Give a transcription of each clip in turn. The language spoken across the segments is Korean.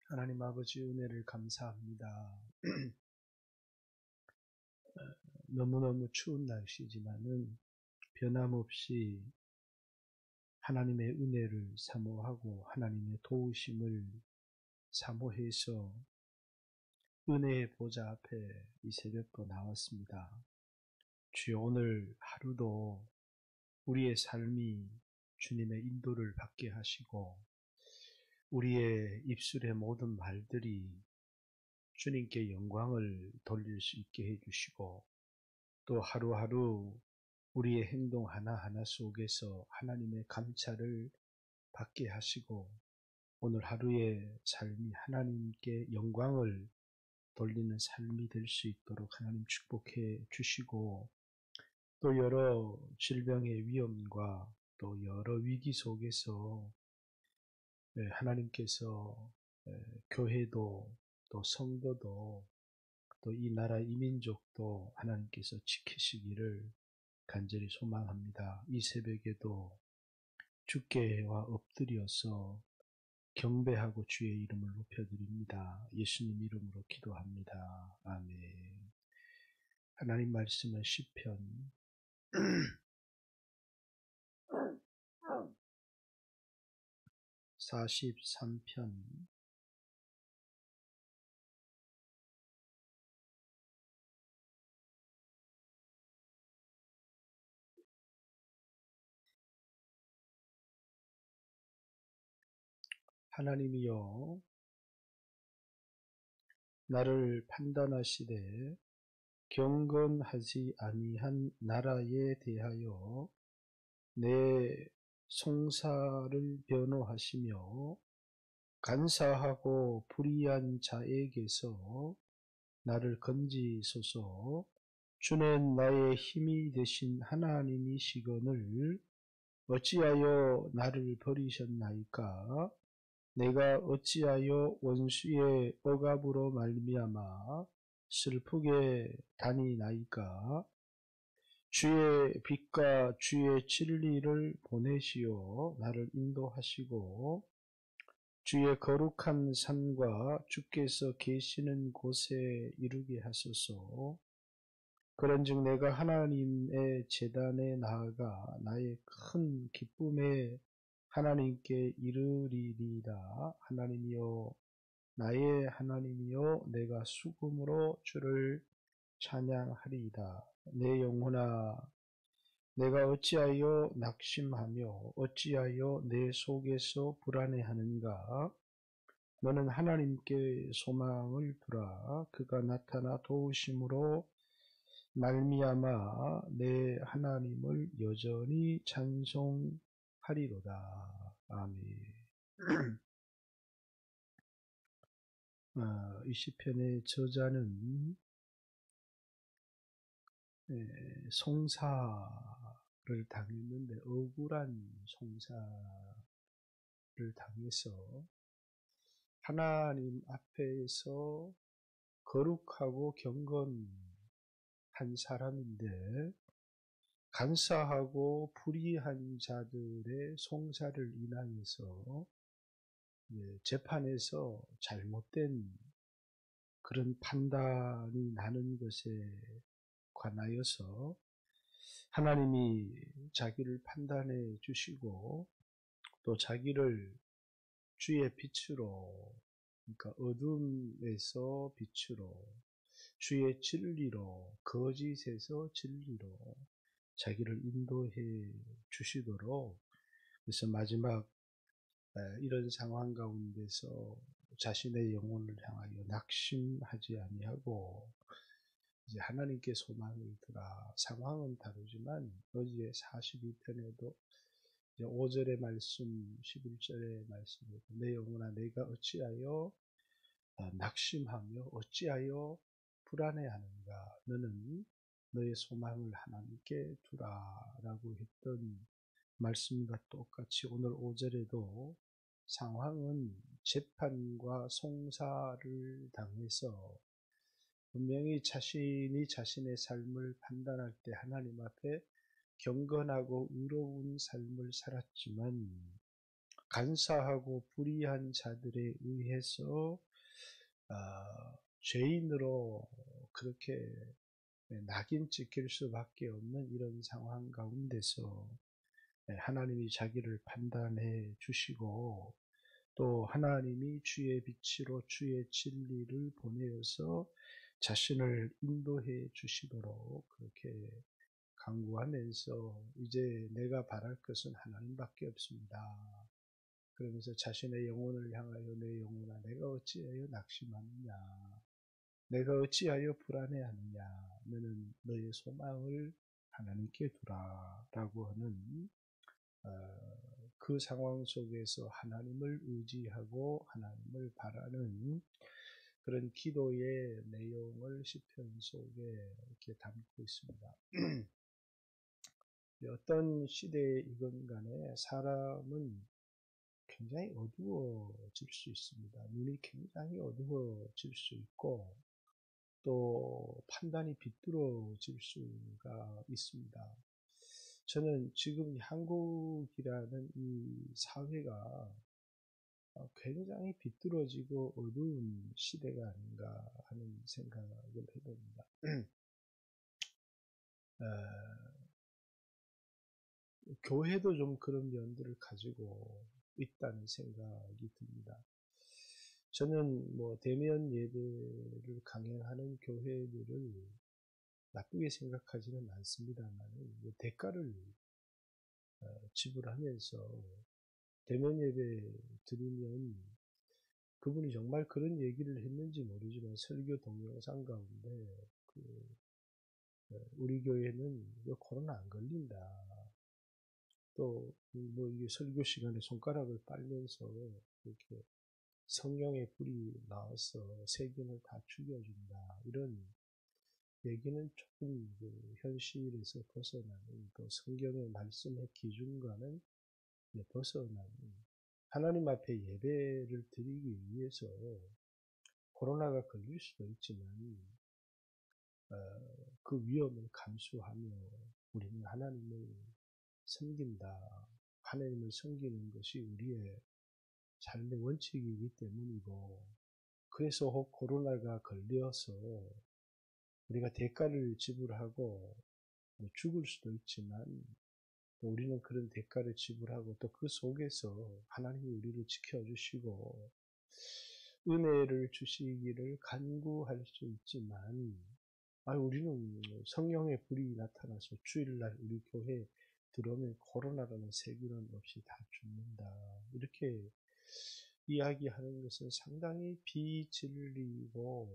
하나님 아버지 은혜를 감사합니다. 너무너무 추운 날씨지만은 변함없이 하나님의 은혜를 사모하고 하나님의 도우심을 사모해서 은혜의 보좌 앞에 이 새벽도 나왔습니다. 주여, 오늘 하루도 우리의 삶이 주님의 인도를 받게 하시고 우리의 입술의 모든 말들이 주님께 영광을 돌릴 수 있게 해주시고 또 하루하루 우리의 행동 하나하나 속에서 하나님의 감찰을 받게 하시고 오늘 하루의 삶이 하나님께 영광을 돌리는 삶이 될 수 있도록 하나님 축복해 주시고 또 여러 질병의 위험과 또 여러 위기 속에서 하나님께서 교회도 또 성도도 또 이 나라 이 민족도 하나님께서 지키시기를 간절히 소망합니다. 이 새벽에도 주께와 엎드려서 경배하고 주의 이름을 높여드립니다. 예수님 이름으로 기도합니다. 아멘. 하나님 말씀은 시편 43편 하나님이여 나를 판단하시되 경건하지 아니한 나라에 대하여 내 송사를 변호하시며 간사하고 불의한 자에게서 나를 건지소서. 주는 나의 힘이 되신 하나님이시거늘 어찌하여 나를 버리셨나이까? 내가 어찌하여 원수의 억압으로 말미암아 슬프게 다니나이까? 주의 빛과 주의 진리를 보내시어 나를 인도하시고 주의 거룩한 산과 주께서 계시는 곳에 이르게 하소서. 그런즉 내가 하나님의 제단에 나아가 나의 큰 기쁨에 하나님께 이르리리라. 하나님이여, 나의 하나님이여, 내가 수금으로 주를 찬양하리이다. 내 영혼아, 내가 어찌하여 낙심하며 어찌하여 내 속에서 불안해하는가? 너는 하나님께 소망을 두라. 그가 나타나 도우심으로 말미암아 내 하나님을 여전히 찬송하리로다. 아멘. 이 시편의 저자는 송사를 당했는데 억울한 송사를 당해서 하나님 앞에서 거룩하고 경건한 사람인데 간사하고 불의한 자들의 송사를 인하여서 재판에서 잘못된 그런 판단이 나는 것에 관하여서 하나님이 자기를 판단해 주시고 또 자기를 주의 빛으로, 그러니까 어둠에서 빛으로, 주의 진리로, 거짓에서 진리로 자기를 인도해 주시도록, 그래서 마지막 이런 상황 가운데서 자신의 영혼을 향하여 낙심하지 아니하고 이제 하나님께 소망을 두라. 상황은 다르지만 어제 42편에도 5절의 말씀, 11절의 말씀에도 내 영혼아 내가 어찌하여 낙심하며 어찌하여 불안해하는가? 너는 너의 소망을 하나님께 두라라고 했던 말씀과 똑같이 오늘 5절에도 상황은 재판과 송사를 당해서 분명히 자신이 자신의 삶을 판단할 때 하나님 앞에 경건하고 의로운 삶을 살았지만 간사하고 불의한 자들에 의해서 죄인으로 그렇게 낙인 찍힐 수밖에 없는 이런 상황 가운데서 하나님이 자기를 판단해 주시고 또 하나님이 주의 빛으로 주의 진리를 보내어서 자신을 인도해 주시도록 그렇게 간구하면서 이제 내가 바랄 것은 하나님밖에 없습니다. 그러면서 자신의 영혼을 향하여 내 영혼아 내가 어찌하여 낙심하느냐 내가 어찌하여 불안해하느냐 너는 너의 소망을 하나님께 두라 라고 하는 그 상황 속에서 하나님을 의지하고 하나님을 바라는 그런 기도의 내용을 시편 속에 이렇게 담고 있습니다. 어떤 시대이건 간에 사람은 굉장히 어두워질 수 있습니다. 눈이 굉장히 어두워질 수 있고 또 판단이 비뚤어질 수가 있습니다. 저는 지금 한국이라는 이 사회가 굉장히 비뚤어지고 어두운 시대가 아닌가 하는 생각을 해봅니다. 교회도 좀 그런 면들을 가지고 있다는 생각이 듭니다. 저는 뭐 대면 예배를 강행하는 교회들을 나쁘게 생각하지는 않습니다만 대가를 지불하면서 대면 예배 드리면 그분이 정말 그런 얘기를 했는지 모르지만 설교 동영상 가운데 우리 교회는 코로나 안 걸린다. 또 뭐 이게 설교 시간에 손가락을 빨면서 이렇게 성령의 불이 나와서 세균을 다 죽여준다. 이런 얘기는 조금 현실에서 벗어나는 또 성경의 말씀의 기준과는 벗어나는 하나님 앞에 예배를 드리기 위해서 코로나가 걸릴 수도 있지만 그 위험을 감수하며 우리는 하나님을 섬긴다. 하나님을 섬기는 것이 우리의 삶의 원칙이기 때문이고 그래서 혹 코로나가 걸려서 우리가 대가를 지불하고 죽을 수도 있지만 또 우리는 그런 대가를 지불하고 또 그 속에서 하나님이 우리를 지켜주시고 은혜를 주시기를 간구할 수 있지만 우리는 성령의 불이 나타나서 주일날 우리 교회에 들어오면 코로나라는 세균은 없이 다 죽는다. 이렇게 이야기하는 것은 상당히 비진리고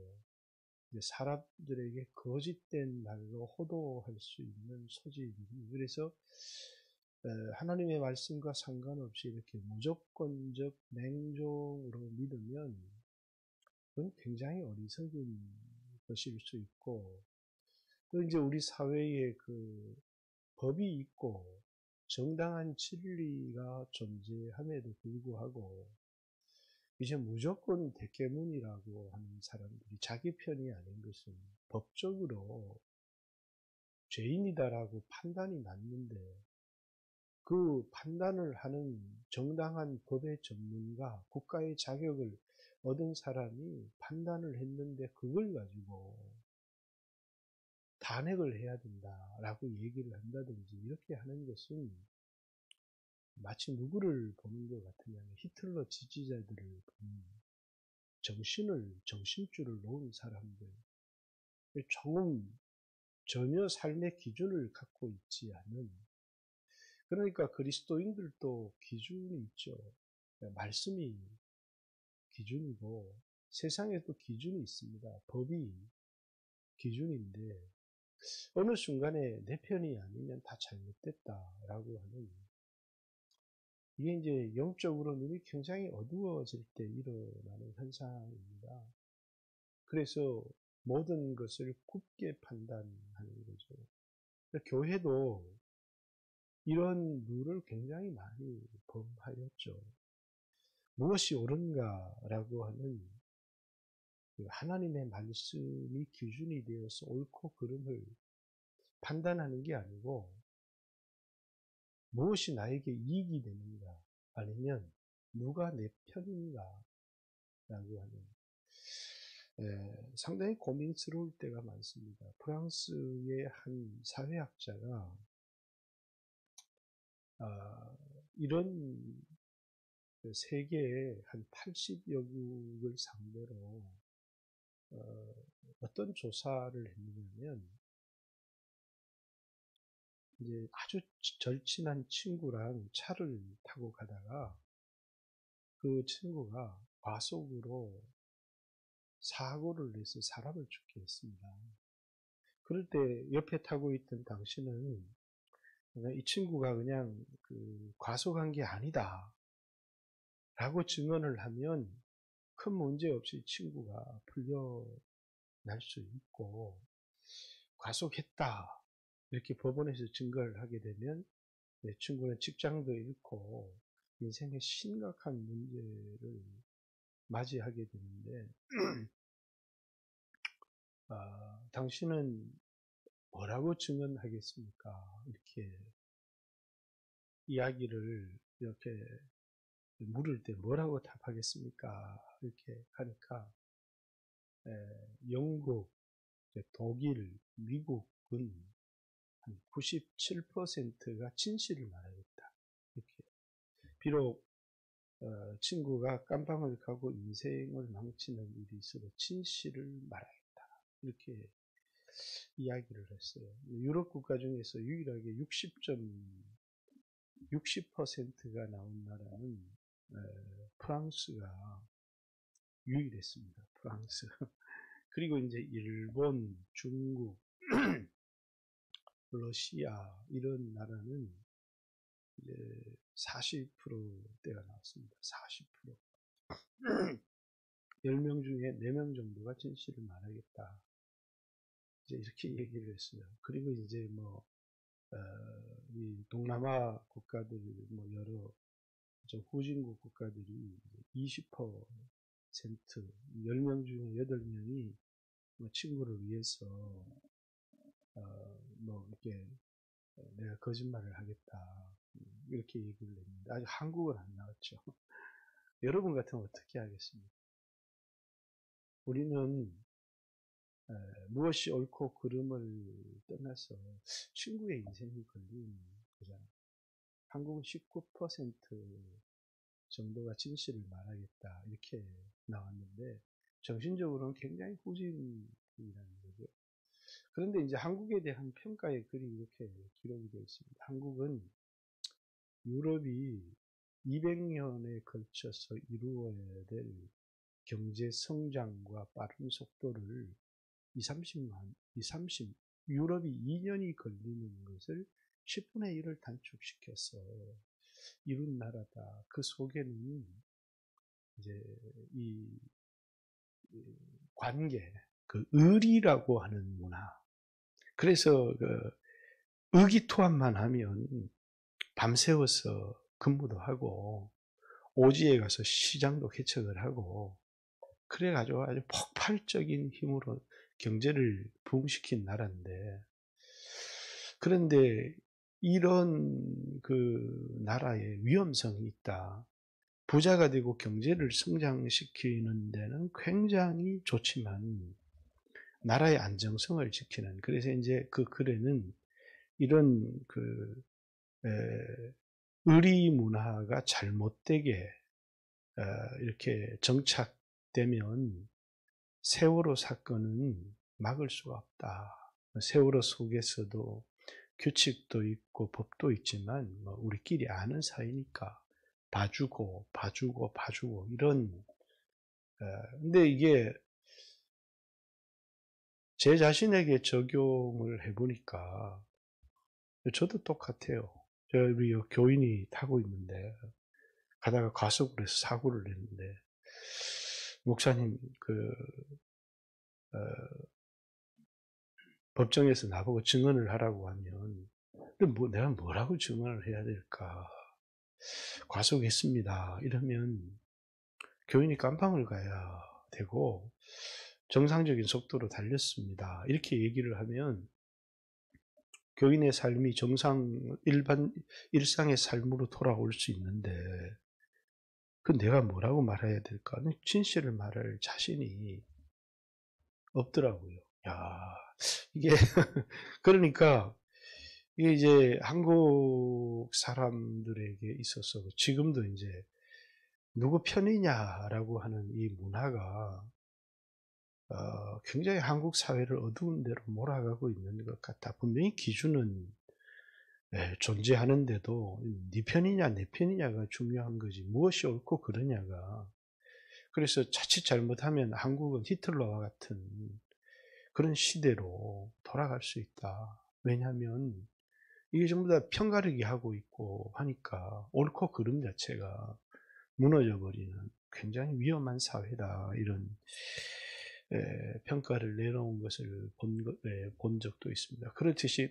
사람들에게 거짓된 말로 호도할 수 있는 소지입니다. 그래서 하나님의 말씀과 상관없이 이렇게 무조건적 냉정으로 믿으면 그건 굉장히 어리석은 것일 수 있고 또 이제 우리 사회에 그 법이 있고 정당한 진리가 존재함에도 불구하고 이제 무조건 대개문이라고 하는 사람들이 자기 편이 아닌 것은 법적으로 죄인이다라고 판단이 났는데 그 판단을 하는 정당한 법의 전문가, 국가의 자격을 얻은 사람이 판단을 했는데 그걸 가지고 탄핵을 해야 된다라고 얘기를 한다든지 이렇게 하는 것은 마치 누구를 보는 것 같으냐면 히틀러 지지자들을 보는 정신줄을 놓은 사람들, 조금 전혀 삶의 기준을 갖고 있지 않은, 그러니까 그리스도인들도 기준이 있죠. 말씀이 기준이고 세상에도 기준이 있습니다. 법이 기준인데 어느 순간에 내 편이 아니면 다 잘못됐다라고 하는 이게 이제 영적으로 눈이 굉장히 어두워질 때 일어나는 현상입니다. 그래서 모든 것을 굽게 판단하는 거죠. 교회도 이런 룰을 굉장히 많이 범하였죠. 무엇이 옳은가라고 하는 하나님의 말씀이 기준이 되어서 옳고 그름을 판단하는 게 아니고 무엇이 나에게 이익이 되는가 아니면 누가 내 편인가 라고 하는 상당히 고민스러울 때가 많습니다. 프랑스의 한 사회학자가 이런 세계의 한 80여국을 상대로 어떤 조사를 했느냐면 이제 아주 절친한 친구랑 차를 타고 가다가 그 친구가 과속으로 사고를 내서 사람을 죽게 했습니다. 그럴 때 옆에 타고 있던 당신은 이 친구가 그냥 과속한 게 아니다 라고 증언을 하면 큰 문제 없이 친구가 풀려날 수 있고, 과속했다 이렇게 법원에서 증거를 하게 되면 내 친구는 직장도 잃고 인생에 심각한 문제를 맞이하게 되는데 당신은 뭐라고 증언하겠습니까? 이렇게 이야기를 이렇게 물을 때 뭐라고 답하겠습니까? 이렇게 하니까 영국, 독일, 미국은 한 97%가 진실을 말하겠다. 이렇게 비록 친구가 깜방을 가고 인생을 망치는 일이 있어도 진실을 말하겠다. 이렇게 이야기를 했어요. 유럽 국가 중에서 유일하게 60%가 나온 나라는 프랑스가 유일했습니다. 프랑스. 그리고 이제 일본, 중국, 러시아 이런 나라는 이제 40%대가 나왔습니다. 40%. 10명 중에 4명 정도가 진실을 말하겠다. 이제 이렇게 얘기를 했어요. 그리고 이제 이 동남아 국가들, 여러 후진국 국가들이 20%, 10명 중에 8명이 친구를 위해서, 이렇게 내가 거짓말을 하겠다. 이렇게 얘기를 했는데, 아직 한국은 안 나왔죠. 여러분 같으면 어떻게 하겠습니까? 우리는 무엇이 옳고 그름을 떠나서 친구의 인생이 걸린 거잖아요. 한국은 19% 정도가 진실을 말하겠다. 이렇게 나왔는데, 정신적으로는 굉장히 후진이라는 거죠. 그런데 이제 한국에 대한 평가의 글이 이렇게 기록이 되어 있습니다. 한국은 유럽이 200년에 걸쳐서 이루어야 될 경제 성장과 빠른 속도를 30, 유럽이 2년이 걸리는 것을 10분의 1을 단축시켜서 이룬 나라다. 그 속에는 이제 이 관계, 의리라고 하는 문화. 그래서 의기투합만 하면 밤새워서 근무도 하고 오지에 가서 시장도 개척을 하고 그래가지고 아주 폭발적인 힘으로 경제를 부흥시킨 나라인데, 그런데 이런 나라에 위험성이 있다. 부자가 되고 경제를 성장시키는 데는 굉장히 좋지만 나라의 안정성을 지키는, 그래서 이제 그 글에는 이런 의리 문화가 잘못되게 이렇게 정착되면 세월호 사건은 막을 수가 없다. 세월호 속에서도 규칙도 있고 법도 있지만 우리끼리 아는 사이니까 봐주고 이런. 근데 이게 제 자신에게 적용을 해보니까 저도 똑같아요. 우리 교인이 타고 있는데 가다가 과속을 해서 사고를 냈는데 목사님 법정에서 나보고 증언을 하라고 하면 내가 뭐라고 증언을 해야 될까? 과속했습니다. 이러면 교인이 깜빵을 가야 되고 정상적인 속도로 달렸습니다. 이렇게 얘기를 하면 교인의 삶이 일상의 삶으로 돌아올 수 있는데 그 내가 뭐라고 말해야 될까? 진실을 말할 자신이 없더라고요. 야, 이게 그러니까 이게 이제 한국 사람들에게 있어서 지금도 이제 누구 편이냐라고 하는 이 문화가 굉장히 한국 사회를 어두운 데로 몰아가고 있는 것 같아. 분명히 기준은 존재하는데도 네 편이냐 내 편이냐가 중요한 거지 무엇이 옳고 그러냐가. 그래서 자칫 잘못하면 한국은 히틀러와 같은 그런 시대로 돌아갈 수 있다. 왜냐하면 이게 전부 다 편가르기 하고 있고 하니까 옳고 그름 자체가 무너져 버리는 굉장히 위험한 사회다. 이런 평가를 내놓은 것을 본 적도 있습니다. 그렇듯이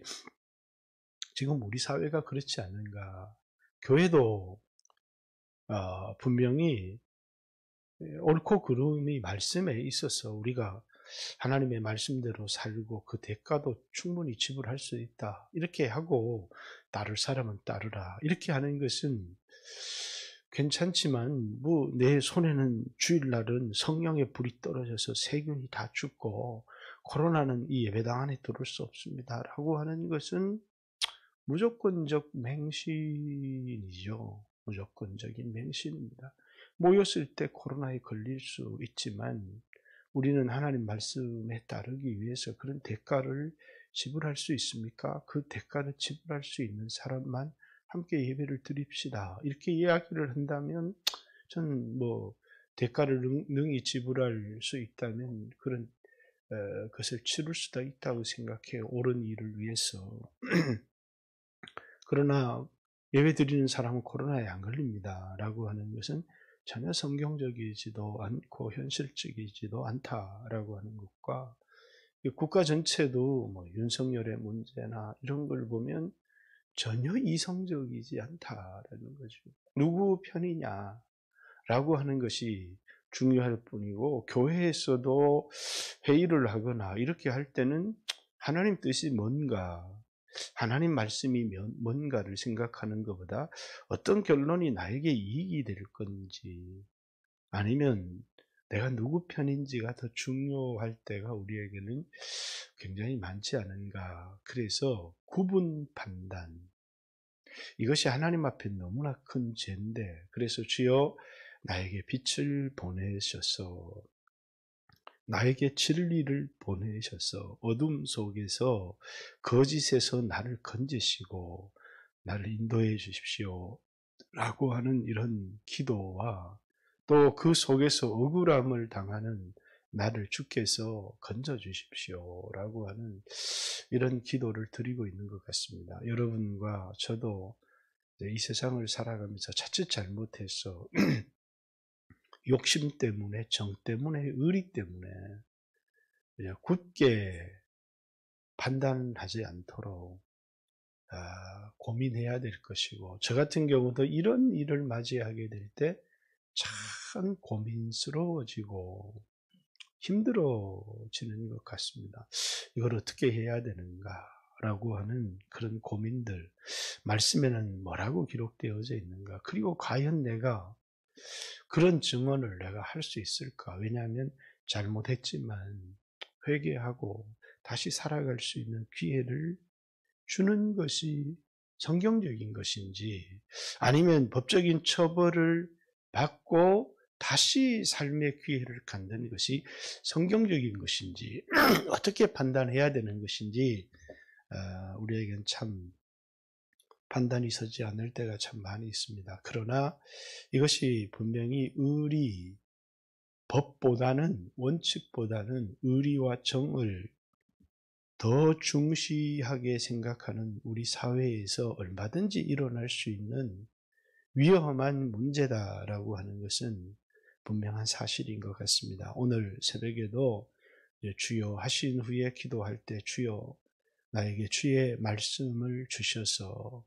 지금 우리 사회가 그렇지 않은가. 교회도 분명히 옳고 그름이 말씀에 있어서 우리가 하나님의 말씀대로 살고 그 대가도 충분히 지불할 수 있다. 이렇게 하고 따를 사람은 따르라. 이렇게 하는 것은 괜찮지만 뭐 내 손에는 주일날은 성령의 불이 떨어져서 세균이 다 죽고 코로나는 이 예배당 안에 들어올 수 없습니다. 라고 하는 것은 무조건적 맹신이죠. 무조건적인 맹신입니다. 모였을 때 코로나에 걸릴 수 있지만 우리는 하나님 말씀에 따르기 위해서 그런 대가를 지불할 수 있습니까? 그 대가를 지불할 수 있는 사람만 함께 예배를 드립시다. 이렇게 이야기를 한다면 저는 뭐 대가를 능히 지불할 수 있다면 그런 것을 치를 수도 있다고 생각해요. 옳은 일을 위해서. 그러나 예배 드리는 사람은 코로나에 안 걸립니다. 라고 하는 것은 전혀 성경적이지도 않고 현실적이지도 않다라고 하는 것과 국가 전체도 뭐 윤석열의 문제나 이런 걸 보면 전혀 이성적이지 않다라는 거죠. 누구 편이냐라고 하는 것이 중요할 뿐이고 교회에서도 회의를 하거나 이렇게 할 때는 하나님 뜻이 뭔가 하나님 말씀이 뭔가를 생각하는 것보다 어떤 결론이 나에게 이익이 될 건지 아니면 내가 누구 편인지가 더 중요할 때가 우리에게는 굉장히 많지 않은가. 그래서 구분 판단. 이것이 하나님 앞에 너무나 큰 죄인데 그래서 주여 나에게 빛을 보내셔서 나에게 진리를 보내셔서 어둠 속에서 거짓에서 나를 건지시고 나를 인도해 주십시오. 라고 하는 이런 기도와 또 그 속에서 억울함을 당하는 나를 주께서 건져 주십시오. 라고 하는 이런 기도를 드리고 있는 것 같습니다. 여러분과 저도 이 세상을 살아가면서 자칫 잘못해서 욕심 때문에, 정 때문에, 의리 때문에 굳게 판단하지 않도록 고민해야 될 것이고 저 같은 경우도 이런 일을 맞이하게 될 때 참 고민스러워지고 힘들어지는 것 같습니다. 이걸 어떻게 해야 되는가라고 하는 그런 고민들 말씀에는 뭐라고 기록되어져 있는가 그리고 과연 내가 그런 증언을 내가 할 수 있을까? 왜냐하면 잘못했지만 회개하고 다시 살아갈 수 있는 기회를 주는 것이 성경적인 것인지 아니면 법적인 처벌을 받고 다시 삶의 기회를 갖는 것이 성경적인 것인지 어떻게 판단해야 되는 것인지 우리에겐 참 판단이 서지 않을 때가 참 많이 있습니다. 그러나 이것이 분명히 의리, 법보다는 원칙보다는 의리와 정을 더 중시하게 생각하는 우리 사회에서 얼마든지 일어날 수 있는 위험한 문제다라고 하는 것은 분명한 사실인 것 같습니다. 오늘 새벽에도 주여 하신 후에 기도할 때 주여 나에게 주의 말씀을 주셔서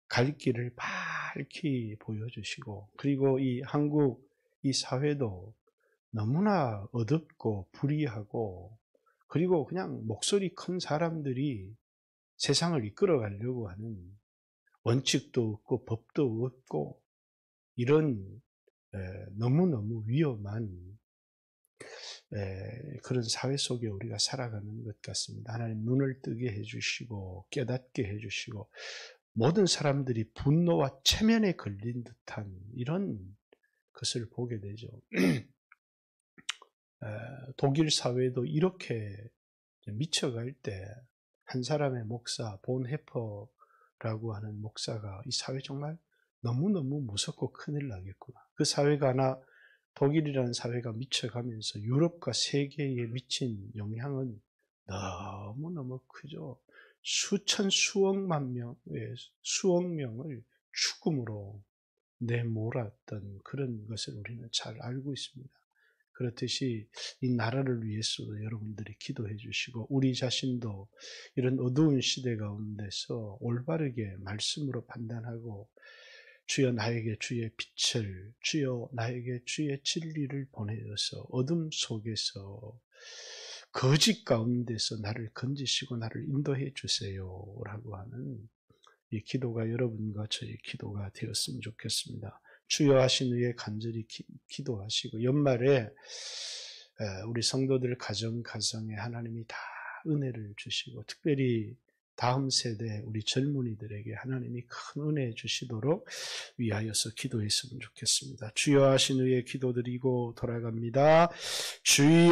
갈 길을 밝히 보여주시고 그리고 이 한국 이 사회도 너무나 어둡고 불의하고 그리고 그냥 목소리 큰 사람들이 세상을 이끌어 가려고 하는 원칙도 없고 법도 없고 이런 너무너무 위험한 그런 사회 속에 우리가 살아가는 것 같습니다. 하나님 눈을 뜨게 해주시고 깨닫게 해주시고 모든 사람들이 분노와 체면에 걸린 듯한 이런 것을 보게 되죠. 독일 사회도 이렇게 미쳐갈 때 한 사람의 목사 본헤퍼라고 하는 목사가 이 사회 정말 너무너무 무섭고 큰일 나겠구나. 그 사회가 하나 독일이라는 사회가 미쳐가면서 유럽과 세계에 미친 영향은 너무너무 크죠. 수억만 명, 수억 명을 죽음으로 내몰았던 그런 것을 우리는 잘 알고 있습니다. 그렇듯이 이 나라를 위해서도 여러분들이 기도해 주시고 우리 자신도 이런 어두운 시대 가운데서 올바르게 말씀으로 판단하고 주여 나에게 주의 빛을, 주여 나에게 주의 진리를 보내어서 어둠 속에서 거짓 가운데서 나를 건지시고 나를 인도해 주세요 라고 하는 이 기도가 여러분과 저의 기도가 되었으면 좋겠습니다. 주여 하신 후에 간절히 기도하시고 연말에 우리 성도들 가정에 하나님이 다 은혜를 주시고 특별히 다음 세대 우리 젊은이들에게 하나님이 큰 은혜 주시도록 위하여서 기도했으면 좋겠습니다. 주여 하신 후에 기도드리고 돌아갑니다. 주여